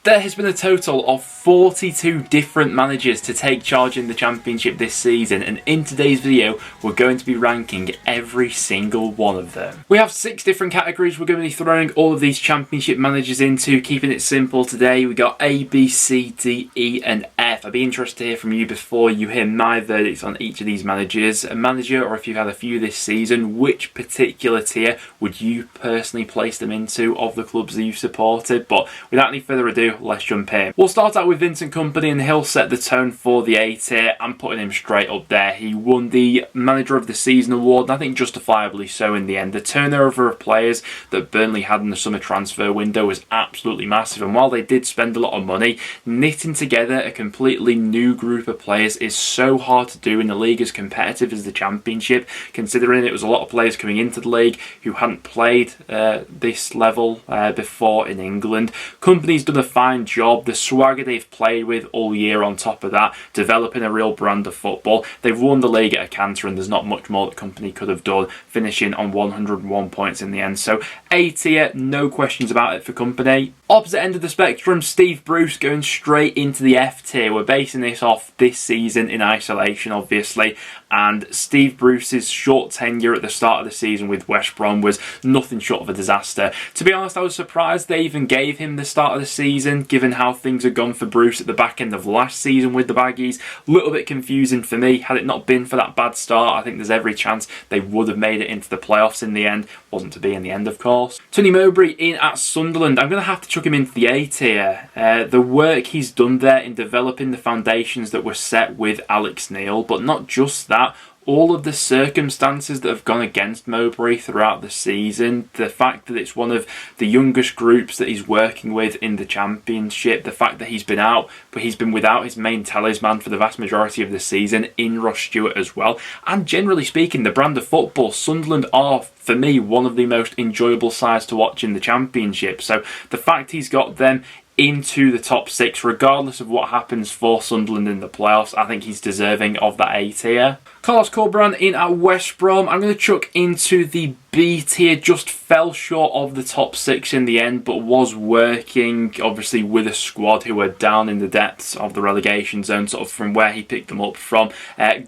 There has been a total of 42 different managers to take charge in the Championship this season, and in today's video we're going to be ranking every single one of them. We have 6 different categories we're going to be throwing all of these Championship managers into, keeping it simple today. We got A, B, C, D, E and F. I'd be interested to hear from you before you hear my verdicts on each of these managers. A manager, or if you've had a few this season, which particular tier would you personally place them into of the clubs that you've supported? But without any further ado, let's jump in. We'll start out with Vincent Kompany, and he'll set the tone for the A tier. I'm putting him straight up there. He won the Manager of the Season award, and I think justifiably so in the end. The turnover of players that Burnley had in the summer transfer window was absolutely massive, and while they did spend a lot of money, knitting together a completely new group of players is so hard to do in a league as competitive as the Championship, considering it was a lot of players coming into the league who hadn't played this level before in England. Kompany's done a fine job. The swagger they've played with all year on top of that, developing a real brand of football. They've won the league at a canter, and there's not much more that Kompany could have done, finishing on 101 points in the end. So A tier, no questions about it for Kompany. Opposite end of the spectrum, Steve Bruce going straight into the F tier. We're basing this off this season in isolation, obviously, and Steve Bruce's short tenure at the start of the season with West Brom was nothing short of a disaster. To be honest, I was surprised they even gave him the start of the season, given how things had gone for Bruce at the back end of last season with the Baggies. A little bit confusing for me. Had it not been for that bad start, I think there's every chance they would have made it into the playoffs in the end. Wasn't to be in the end, of course. Tony Mowbray in at Sunderland. I'm going to have to chuck him into the A tier. The work he's done there in developing the foundations that were set with Alex Neil, but not just that, all of the circumstances that have gone against Mowbray throughout the season, the fact that it's one of the youngest groups that he's working with in the Championship, the fact that he's been out, but he's been without his main talisman for the vast majority of the season in Ross Stewart as well, and generally speaking, the brand of football, Sunderland are, for me, one of the most enjoyable sides to watch in the Championship. So the fact he's got them into the top 6, regardless of what happens for Sunderland in the playoffs, I think he's deserving of that A tier. Carlos Corberán in at West Brom. I'm going to chuck into the B tier. Just fell short of the top 6 in the end, but was working, obviously, with a squad who were down in the depths of the relegation zone, sort of from where he picked them up from.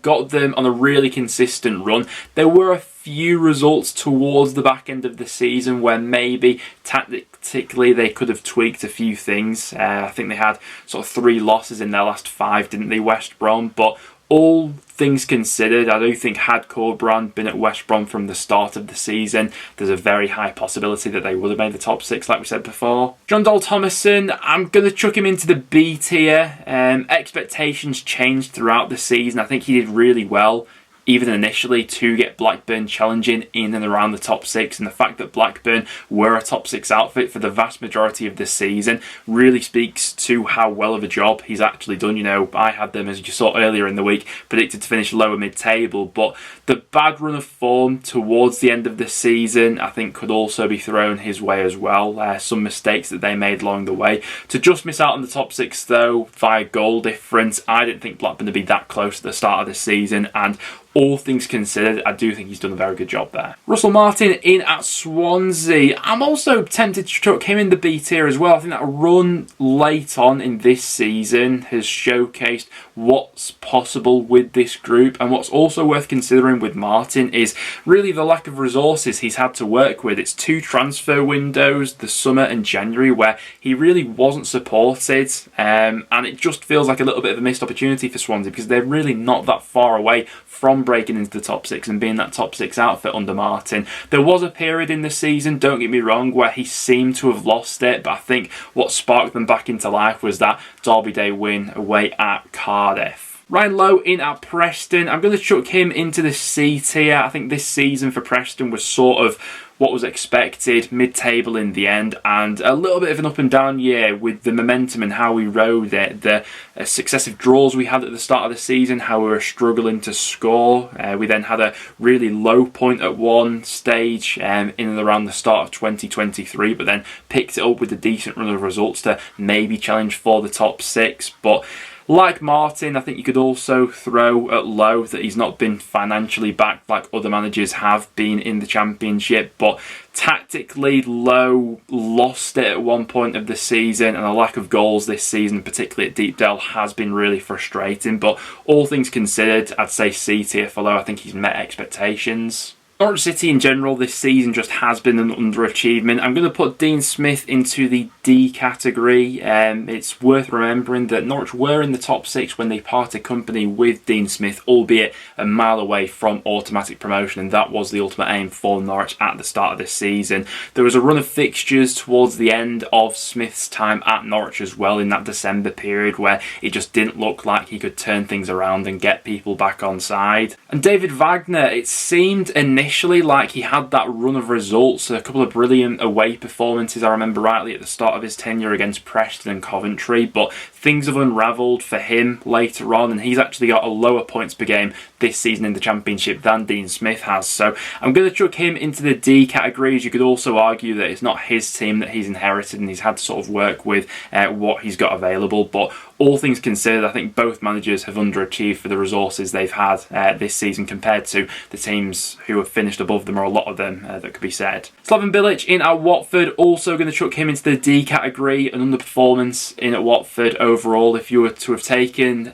Got them on a really consistent run. There were a few results towards the back end of the season where maybe tactically they could have tweaked a few things. I think they had sort of 3 losses in their last 5, didn't they, West Brom? But all things considered, I do think had Corberán been at West Brom from the start of the season, there's a very high possibility that they would have made the top 6, like we said before. John Dole Thomason, I'm going to chuck him into the B tier. Expectations changed throughout the season. I think he did really well, even initially, to get Blackburn challenging in and around the top 6, and the fact that Blackburn were a top 6 outfit for the vast majority of this season really speaks to how well of a job he's actually done. You know, I had them, as you saw earlier in the week, predicted to finish lower mid-table, but the bad run of form towards the end of the season I think could also be thrown his way as well. Some mistakes that they made along the way. To just miss out on the top 6 though, via goal difference, I didn't think Blackburn would be that close at the start of the season, and all things considered, I do think he's done a very good job there. Russell Martin in at Swansea. I'm also tempted to chuck him in the B tier as well. I think that run late on in this season has showcased what's possible with this group, and what's also worth considering with Martin is really the lack of resources he's had to work with. It's 2 transfer windows, the summer and January, where he really wasn't supported, and it just feels like a little bit of a missed opportunity for Swansea, because they're really not that far away from breaking into the top 6 and being that top 6 outfit under Martin. There was a period in the season, don't get me wrong, where he seemed to have lost it, but I think what sparked them back into life was that Derby Day win away at Cardiff. Ryan Lowe in at Preston. I'm going to chuck him into the C tier. I think this season for Preston was sort of what was expected, mid-table in the end, and a little bit of an up and down year with the momentum and how we rode it. The successive draws we had at the start of the season, how we were struggling to score. We then had a really low point at one stage in and around the start of 2023, but then picked it up with a decent run of results to maybe challenge for the top 6. But Like Martin, I think you could also throw at Lowe that he's not been financially backed like other managers have been in the Championship, but tactically Lowe lost it at one point of the season, and a lack of goals this season, particularly at Deepdale, has been really frustrating. But all things considered, I'd say C tier for Lowe. I think he's met expectations. Norwich City in general this season just has been an underachievement. I'm going to put Dean Smith into the D category. It's worth remembering that Norwich were in the top 6 when they parted company with Dean Smith, albeit a mile away from automatic promotion, and that was the ultimate aim for Norwich at the start of this season. There was a run of fixtures towards the end of Smith's time at Norwich as well in that December period where it just didn't look like he could turn things around and get people back on side. And David Wagner, it seemed initially like he had that run of results, a couple of brilliant away performances, I remember rightly, at the start of his tenure against Preston and Coventry, but things have unravelled for him later on, and he's actually got a lower points per game this season in the Championship than Dean Smith has. So I'm going to chuck him into the D category, as you could also argue that it's not his team that he's inherited and he's had to sort of work with what he's got available. But all things considered, I think both managers have underachieved for the resources they've had this season compared to the teams who have finished above them, or a lot of them that could be said. Slaven Bilic in at Watford, also going to chuck him into the D category. An underperformance in at Watford overall. If you were to have taken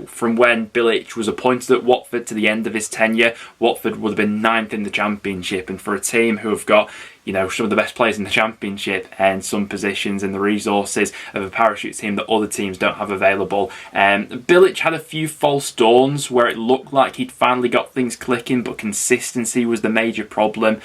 from when Bilic was appointed at Watford to the end of his tenure, Watford would have been 9th in the Championship, and for a team who have got, you know, some of the best players in the Championship and some positions and the resources of a parachute team that other teams don't have available. Bilic had a few false dawns where it looked like he'd finally got things clicking, but consistency was the major problem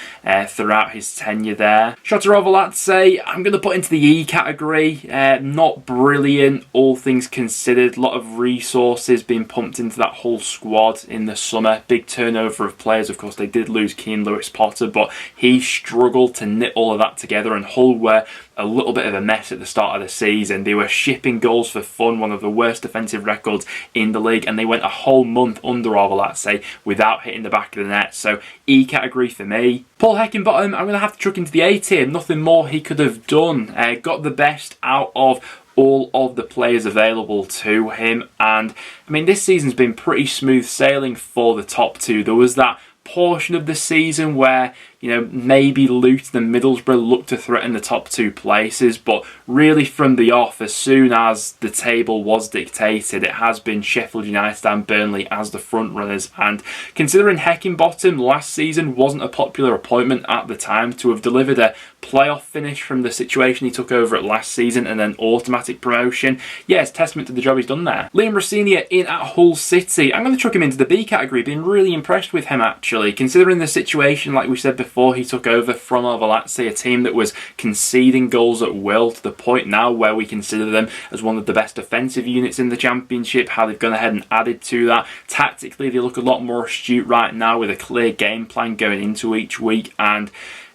throughout his tenure there. Shota Arveladze, I'm going to put into the E category. Not brilliant, all things considered. A lot of resources being pumped into that whole squad in the summer. Big turnover of players. Of course, they did lose Keane Lewis Potter, but he struggled to knit all of that together, and Hull were a little bit of a mess at the start of the season. They were shipping goals for fun, one of the worst defensive records in the league, and they went a whole month under Arveladze without hitting the back of the net. So E category for me. Paul Heckingbottom, I'm going to have to chuck into the A tier. Nothing more he could have done. Got the best out of all of the players available to him, and I mean, this season's been pretty smooth sailing for the top two. There was that portion of the season where, you know, maybe Luton and Middlesbrough looked to threaten the top 2 places, but really from the off, as soon as the table was dictated, it has been Sheffield United and Burnley as the front runners. And considering Heckingbottom last season wasn't a popular appointment at the time, to have delivered a playoff finish from the situation he took over at last season and then automatic promotion, yeah, it's testament to the job he's done there. Liam Rosenior in at Hull City, I'm going to chuck him into the B category. Been really impressed with him actually, considering the situation, like we said before, he took over from Arveladze, a team that was conceding goals at will, to the point now where we consider them as one of the best defensive units in the Championship. How they've gone ahead and added to that. Tactically, they look a lot more astute right now with a clear game plan going into each week, and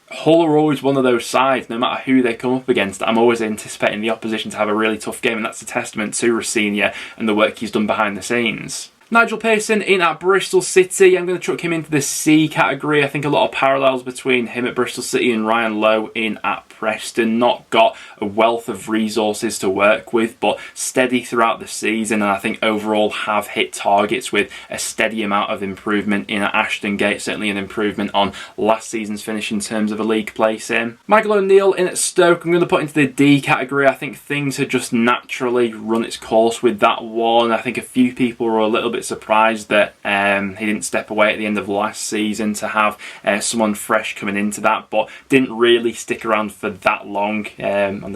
Hull are always one of those sides, no matter who they come up against, I'm always anticipating the opposition to have a really tough game, and that's a testament to Rosenior and the work he's done behind the scenes. Nigel Pearson in at Bristol City, I'm going to chuck him into the C category. I think a lot of parallels between him at Bristol City and Ryan Lowe in at Preston. Not got a wealth of resources to work with, but steady throughout the season, and I think overall have hit targets with a steady amount of improvement in at Ashton Gate. Certainly an improvement on last season's finish in terms of a league place in. Michael O'Neill in at Stoke, I'm going to put into the D category. I think things had just naturally run its course with that one. I think a few people were a little bit surprised that he didn't step away at the end of last season to have someone fresh coming into that, but didn't really stick around for that long on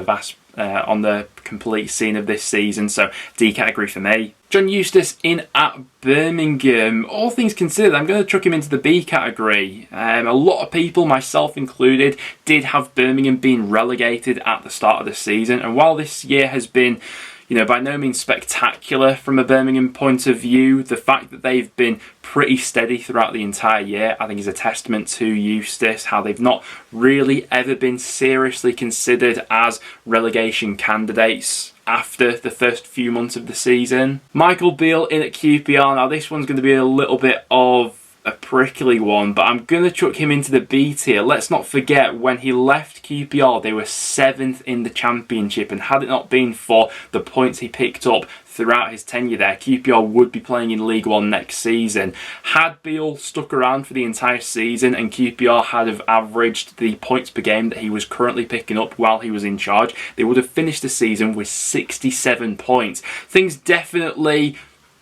the complete scene of this season. So D category for me. John Eustace in at Birmingham. All things considered, I'm going to chuck him into the B category. A lot of people, myself included, did have Birmingham being relegated at the start of the season, and while this year has been, you know, by no means spectacular from a Birmingham point of view, the fact that they've been pretty steady throughout the entire year, I think is a testament to Eustace, how they've not really ever been seriously considered as relegation candidates after the first few months of the season. Michael Beale in at QPR. Now this one's going to be a little bit of a prickly one, but I'm going to chuck him into the B tier. Let's not forget, when he left QPR, they were 7th in the Championship, and had it not been for the points he picked up throughout his tenure there, QPR would be playing in League One next season. Had Beale stuck around for the entire season and QPR had have averaged the points per game that he was currently picking up while he was in charge, they would have finished the season with 67 points. Things definitely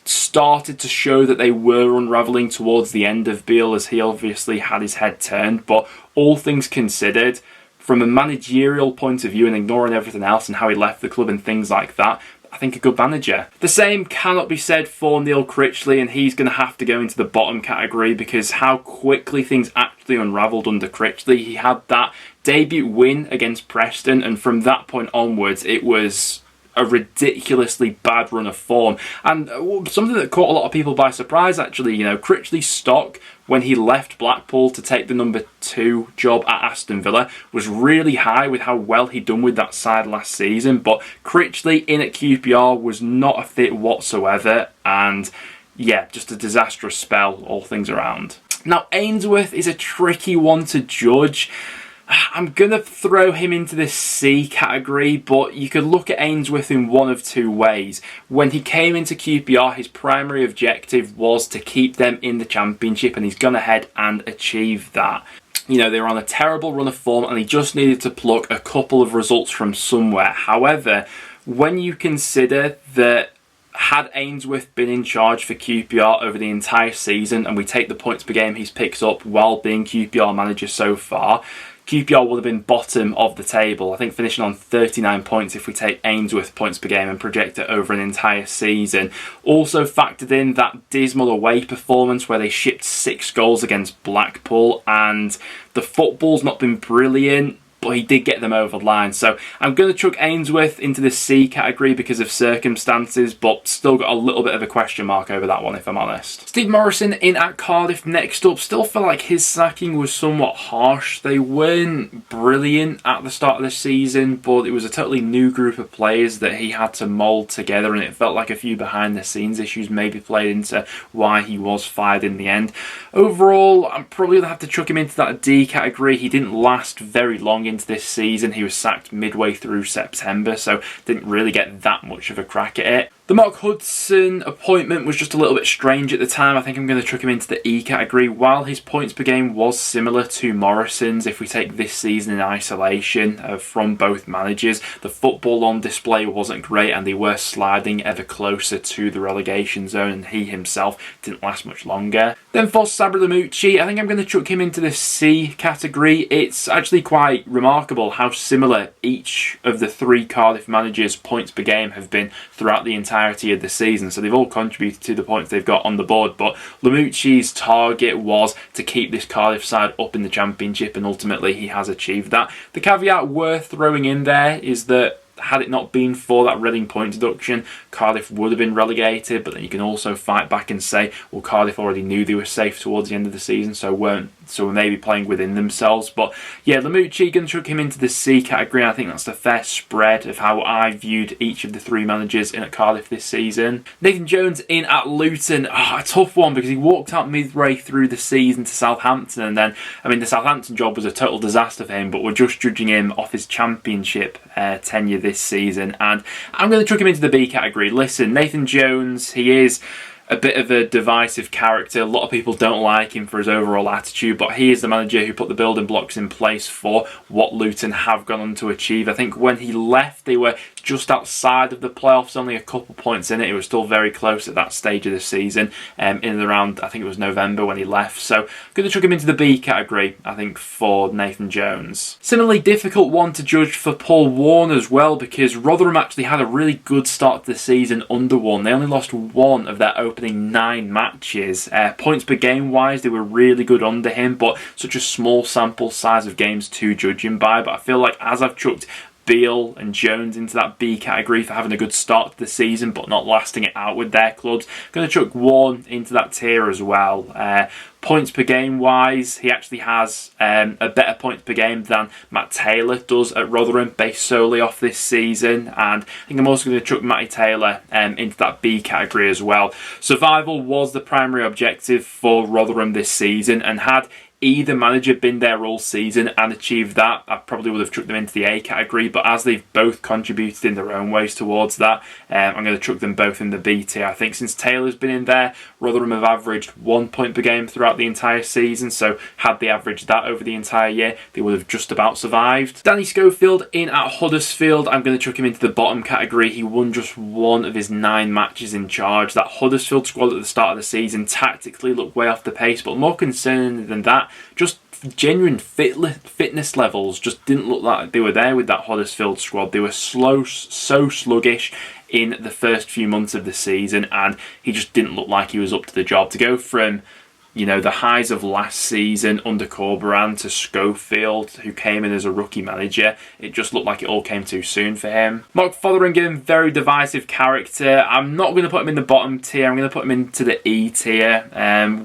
started to show that they were unravelling towards the end of Beale, as he obviously had his head turned, but all things considered, from a managerial point of view and ignoring everything else and how he left the club and things like that, I think a good manager. The same cannot be said for Neil Critchley, and he's going to have to go into the bottom category because how quickly things actually unravelled under Critchley. He had that debut win against Preston, and from that point onwards it was a ridiculously bad run of form, and something that caught a lot of people by surprise actually. You know, Critchley's stock when he left Blackpool to take the number 2 job at Aston Villa was really high with how well he'd done with that side last season, but Critchley in at QPR was not a fit whatsoever, and yeah, just a disastrous spell all things around. Now Ainsworth is a tricky one to judge. I'm going to throw him into the C category, but you could look at Ainsworth in one of two ways. When he came into QPR, his primary objective was to keep them in the Championship, and he's gone ahead and achieved that. You know, they were on a terrible run of form and he just needed to pluck a couple of results from somewhere. However, when you consider that had Ainsworth been in charge for QPR over the entire season, and we take the points per game he's picked up while being QPR manager so far, QPR would have been bottom of the table. I think finishing on 39 points if we take Ainsworth points per game and project it over an entire season. Also factored in that dismal away performance where they shipped 6 goals against Blackpool, and the football's not been brilliant, but he did get them over the line. So I'm going to chuck Ainsworth into the C category because of circumstances, but still got a little bit of a question mark over that one if I'm honest. Steve Morison in at Cardiff next up. Still feel like his sacking was somewhat harsh. They weren't brilliant at the start of the season, but it was a totally new group of players that he had to mould together, and it felt like a few behind the scenes issues maybe played into why he was fired in the end. Overall, I'm probably going to have to chuck him into that D category. He didn't last very long into this season. He was sacked midway through September, so didn't really get that much of a crack at it. The Mark Hudson appointment was just a little bit strange at the time. I think I'm going to chuck him into the E category. While his points per game was similar to Morison's, if we take this season in isolation from both managers, the football on display wasn't great and they were sliding ever closer to the relegation zone, and he himself didn't last much longer. Then for Sabri Lamouchi, I think I'm going to chuck him into the C category. It's actually quite remarkable how similar each of the 3 Cardiff managers' points per game have been throughout the entirety of the season, so they've all contributed to the points they've got on the board, but Lamouchi's target was to keep this Cardiff side up in the Championship, and ultimately he has achieved that. The caveat worth throwing in there is that had it not been for that Reading point deduction, Cardiff would have been relegated, but then you can also fight back and say, well, Cardiff already knew they were safe towards the end of the season, so were maybe playing within themselves. But yeah, Lamouchi, going to chuck him into the C category. I think that's the fair spread of how I viewed each of the 3 managers in at Cardiff this season. Nathan Jones in at Luton, a tough one because he walked out midway through the season to Southampton, and then, I mean, the Southampton job was a total disaster for him, but we're just judging him off his Championship tenure this season, and I'm going to chuck him into the B category. Listen, Nathan Jones, he is a bit of a divisive character. A lot of people don't like him for his overall attitude, but he is the manager who put the building blocks in place for what Luton have gone on to achieve. I think when he left, they were just outside of the playoffs, only a couple points in it. It was still very close at that stage of the season, in and around, I think it was November when he left. So I'm going to chuck him into the B category, I think, for Nathan Jones. Similarly difficult one to judge for Paul Warne as well, because Rotherham actually had a really good start to the season under Warne. They only lost 1 of their opening 9 matches. Points per game wise, they were really good under him, but such a small sample size of games to judge him by. But I feel like as I've chucked Beale and Jones into that B category for having a good start to the season but not lasting it out with their clubs. Going to chuck Warne into that tier as well. Points per game wise, he actually has a better points per game than Matt Taylor does at Rotherham, based solely off this season. And I think I'm also going to chuck Matty Taylor into that B category as well. Survival was the primary objective for Rotherham this season, and had either manager been there all season and achieved that, I probably would have chucked them into the A category, but as they've both contributed in their own ways towards that, I'm going to chuck them both in the B tier. I think since Taylor's been in there, Rotherham have averaged 1 point per game throughout the entire season, so had they averaged that over the entire year, they would have just about survived. Danny Schofield in at Huddersfield, I'm going to chuck him into the bottom category. He won just 1 of his 9 matches in charge. That Huddersfield squad at the start of the season tactically looked way off the pace, but more concerning than that, just genuine fitness levels just didn't look like they were there with that Huddersfield squad. They were so sluggish in the first few months of the season, and he just didn't look like he was up to the job. To go from, you know, the highs of last season under Corberan to Schofield, who came in as a rookie manager, it just looked like it all came too soon for him. Mark Fotheringham, very divisive character. I'm not going to put him in the bottom tier. I'm going to put him into the E tier.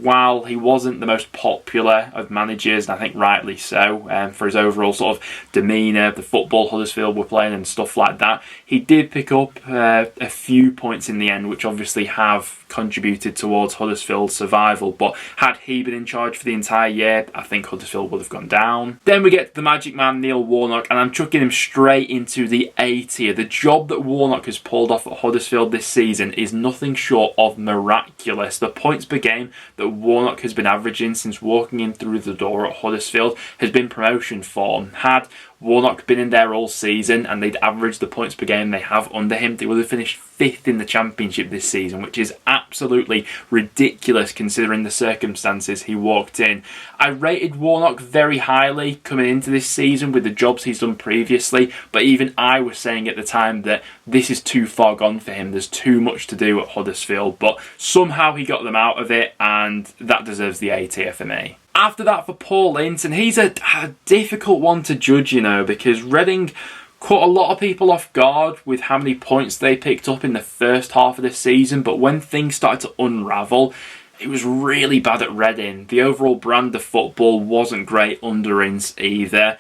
While he wasn't the most popular of managers, and I think rightly so, for his overall sort of demeanour, the football Huddersfield were playing and stuff like that, he did pick up a few points in the end, which obviously have contributed towards Huddersfield's survival, but had he been in charge for the entire year, I think Huddersfield would have gone down. Then we get to the Magic Man, Neil Warnock, and I'm chucking him straight into the A tier. The job that Warnock has pulled off at Huddersfield this season is nothing short of miraculous. The points per game that Warnock has been averaging since walking in through the door at Huddersfield has been promotion form. Had Warnock been in there all season and they'd averaged the points per game they have under him, they would have finished 5th in the Championship this season, which is absolutely ridiculous considering the circumstances he walked in. I rated Warnock very highly coming into this season with the jobs he's done previously, but even I was saying at the time that this is too far gone for him. There's too much to do at Huddersfield, but somehow he got them out of it, and that deserves the A tier for me. After that, for Paul Ince, and he's a difficult one to judge, you know, because Reading caught a lot of people off guard with how many points they picked up in the first half of the season, but when things started to unravel, it was really bad at Reading. The overall brand of football wasn't great under Ince either.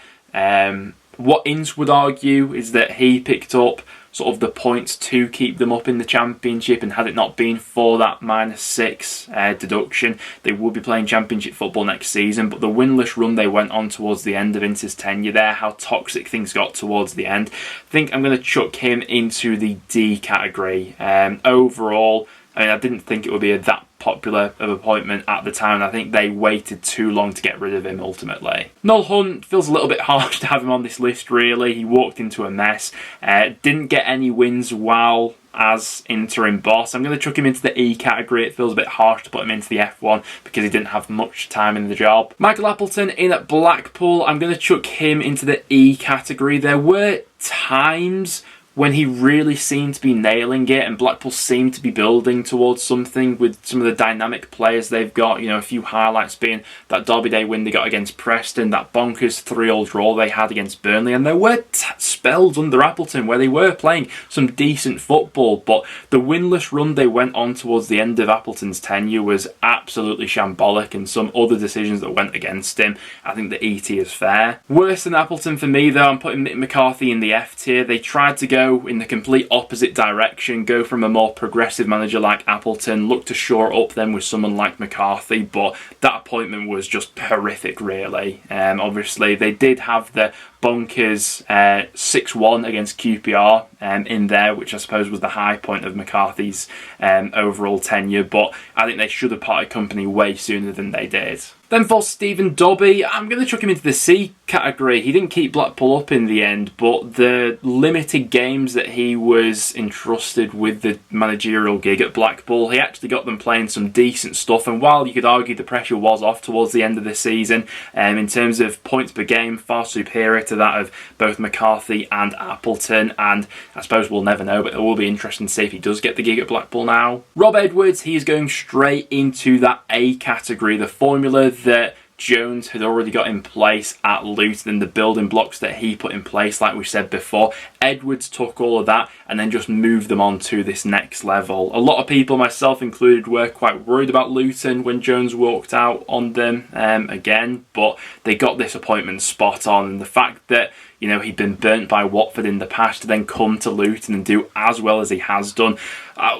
What Ince would argue is that he picked up sort of the points to keep them up in the Championship, and had it not been for that -6 deduction, they would be playing Championship football next season. But the winless run they went on towards the end of Ince's tenure there, how toxic things got towards the end, I think I'm going to chuck him into the D category. Overall, I mean, I didn't think it would be that popular of appointment at the time. I think they waited too long to get rid of him ultimately. Noel Hunt feels a little bit harsh to have him on this list, really. He walked into a mess. Didn't get any wins while as interim boss. I'm going to chuck him into the E category. It feels a bit harsh to put him into the F1 because he didn't have much time in the job. Michael Appleton in at Blackpool. I'm going to chuck him into the E category. There were times when he really seemed to be nailing it, and Blackpool seemed to be building towards something with some of the dynamic players they've got. You know, a few highlights being that Derby Day win they got against Preston, that bonkers 3-3 draw they had against Burnley, and there were spells under Appleton where they were playing some decent football, but the winless run they went on towards the end of Appleton's tenure was absolutely shambolic, and some other decisions that went against him. I think the E tier is fair. Worse than Appleton for me, though, I'm putting Mick McCarthy in the F tier. They tried to go in the complete opposite direction, go from a more progressive manager like Appleton, look to shore up them with someone like McCarthy, but that appointment was just horrific, really. Obviously, they did have the bonkers 6-1 against QPR in there, which I suppose was the high point of McCarthy's overall tenure, but I think they should have parted company way sooner than they did. Then for Stephen Dobby, I'm going to chuck him into the C category. He didn't keep Blackpool up in the end, but the limited games that he was entrusted with the managerial gig at Blackpool, he actually got them playing some decent stuff. And while you could argue the pressure was off towards the end of the season, in terms of points per game, far superior to that of both McCarthy and Appleton. And I suppose we'll never know, but it will be interesting to see if he does get the gig at Blackpool now. Rob Edwards, he is going straight into that A category. The formula that Jones had already got in place at Luton and the building blocks that he put in place, like we said before. Edwards took all of that and then just moved them on to this next level. A lot of people, myself included, were quite worried about Luton when Jones walked out on them again, but they got this appointment spot on, and the fact that, you know, he'd been burnt by Watford in the past to then come to Luton and do as well as he has done.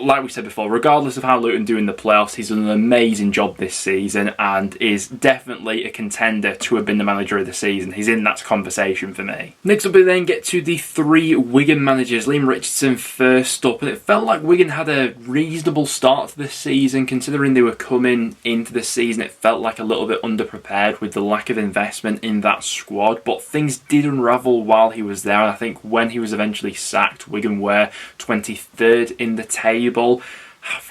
Like we said before, regardless of how Luton do in the playoffs, he's done an amazing job this season and is definitely a contender to have been the manager of the season. He's in that conversation for me. Next up, we then get to the three Wigan managers. Liam Richardson first up, and it felt like Wigan had a reasonable start to this season, considering they were coming into the season. It felt like a little bit underprepared with the lack of investment in that squad, but things did unravel while he was there, and I think when he was eventually sacked, Wigan were 23rd in the table.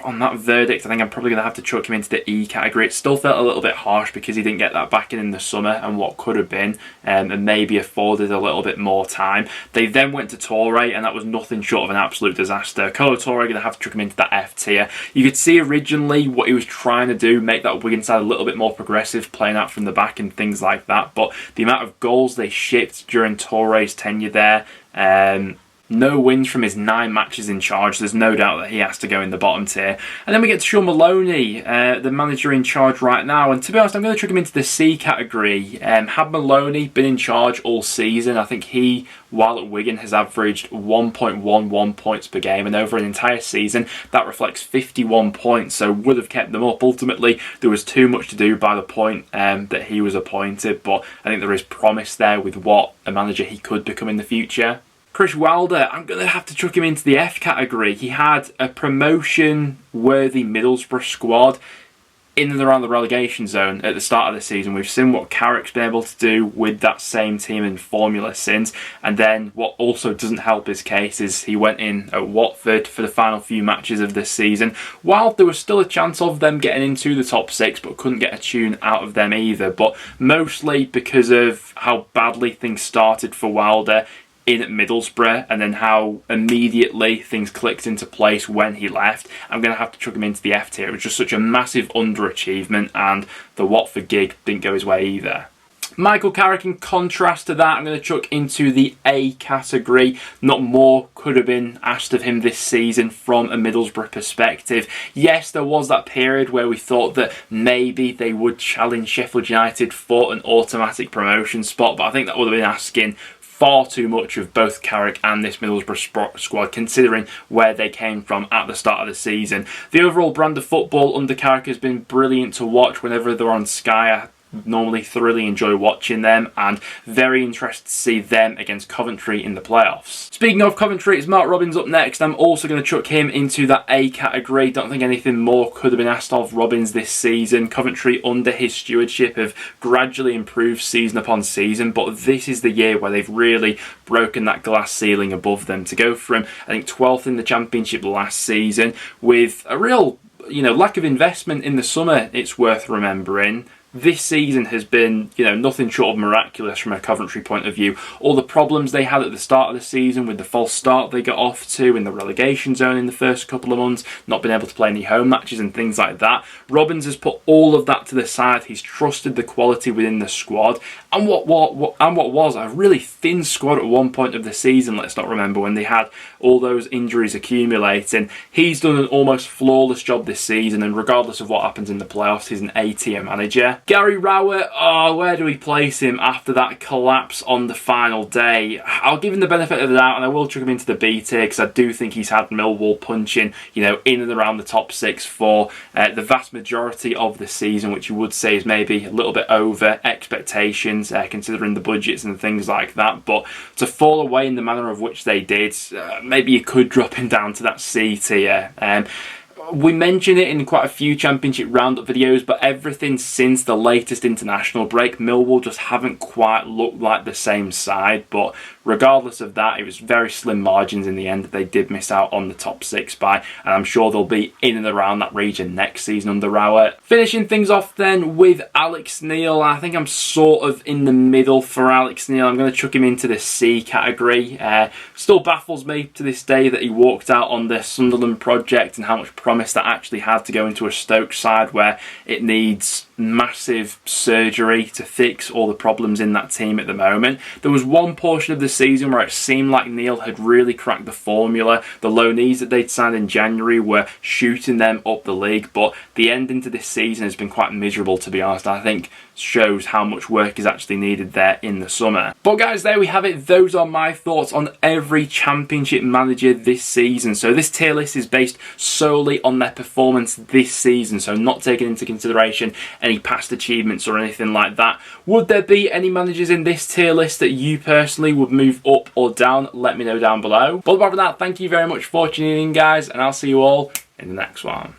On that verdict, I think I'm probably going to have to chuck him into the E category. It still felt a little bit harsh because he didn't get that back in the summer and what could have been, and maybe afforded a little bit more time. They then went to Toure, and that was nothing short of an absolute disaster. Kolo Toure, going to have to chuck him into that F tier. You could see originally what he was trying to do, make that Wigan side a little bit more progressive, playing out from the back and things like that, but the amount of goals they shipped during Toure's tenure there, no wins from his 9 matches in charge. There's no doubt that he has to go in the bottom tier. And then we get to Sean Maloney, the manager in charge right now. And to be honest, I'm going to chuck him into the C category. Had Maloney been in charge all season, I think he, while at Wigan, has averaged 1.11 points per game. And over an entire season, that reflects 51 points. So would have kept them up. Ultimately, there was too much to do by the point that he was appointed. But I think there is promise there with what a manager he could become in the future. Chris Wilder, I'm going to have to chuck him into the F category. He had a promotion-worthy Middlesbrough squad in and around the relegation zone at the start of the season. We've seen what Carrick's been able to do with that same team and formula since. And then what also doesn't help his case is he went in at Watford for the final few matches of this season. While there was still a chance of them getting into the top 6, but couldn't get a tune out of them either. But mostly because of how badly things started for Wilder in at Middlesbrough, and then how immediately things clicked into place when he left, I'm going to have to chuck him into the F tier. It was just such a massive underachievement, and the Watford gig didn't go his way either. Michael Carrick, in contrast to that, I'm going to chuck into the A category. Not more could have been asked of him this season from a Middlesbrough perspective. Yes, there was that period where we thought that maybe they would challenge Sheffield United for an automatic promotion spot, but I think that would have been asking far too much of both Carrick and this Middlesbrough squad, considering where they came from at the start of the season. The overall brand of football under Carrick has been brilliant to watch whenever they're on Sky. I normally thoroughly enjoy watching them, and very interested to see them against Coventry in the playoffs. Speaking of Coventry, it's Mark Robins up next. I'm also going to chuck him into that A category. Don't think anything more could have been asked of Robins this season. Coventry, under his stewardship, have gradually improved season upon season, but this is the year where they've really broken that glass ceiling above them. To go from, I think, 12th in the Championship last season with a real, lack of investment in the summer, it's worth remembering. This season has been, nothing short of miraculous from a Coventry point of view. All the problems they had at the start of the season with the false start they got off to in the relegation zone in the first couple of months, not being able to play any home matches and things like that. Robins has put all of that to the side. He's trusted the quality within the squad. And what was a really thin squad at one point of the season, let's not remember, when they had all those injuries accumulating. He's done an almost flawless job this season, and regardless of what happens in the playoffs, he's an A-tier manager. Gary Rowett, where do we place him after that collapse on the final day? I'll give him the benefit of the doubt, and I will chuck him into the B tier because I do think he's had Millwall punching, in and around the top 6 for the vast majority of the season, which you would say is maybe a little bit over expectations, considering the budgets and things like that. But to fall away in the manner of which they did, maybe you could drop him down to that C tier. We mention it in quite a few Championship Roundup videos, but everything since the latest international break, Millwall just haven't quite looked like the same side. But regardless of that, it was very slim margins in the end that they did miss out on the top 6 by, and I'm sure they'll be in and around that region next season under Rowett. Finishing things off then with Alex Neil. I think I'm sort of in the middle for Alex Neil. I'm going to chuck him into the C category. Still baffles me to this day that he walked out on the Sunderland project and how much promise that actually had to go into a Stoke side where it needs massive surgery to fix all the problems in that team at the moment. There was one portion of the season where it seemed like Neil had really cracked the formula. The loanees that they'd signed in January were shooting them up the league, but the ending to this season has been quite miserable, to be honest. I think shows how much work is actually needed there in the summer. But guys, there we have it. Those are my thoughts on every Championship manager this season. So this tier list is based solely on their performance this season, so not taking into consideration any past achievements or anything like that. Would there be any managers in this tier list that you personally would move up or down? Let me know down below. But apart from that, thank you very much for tuning in, guys, and I'll see you all in the next one.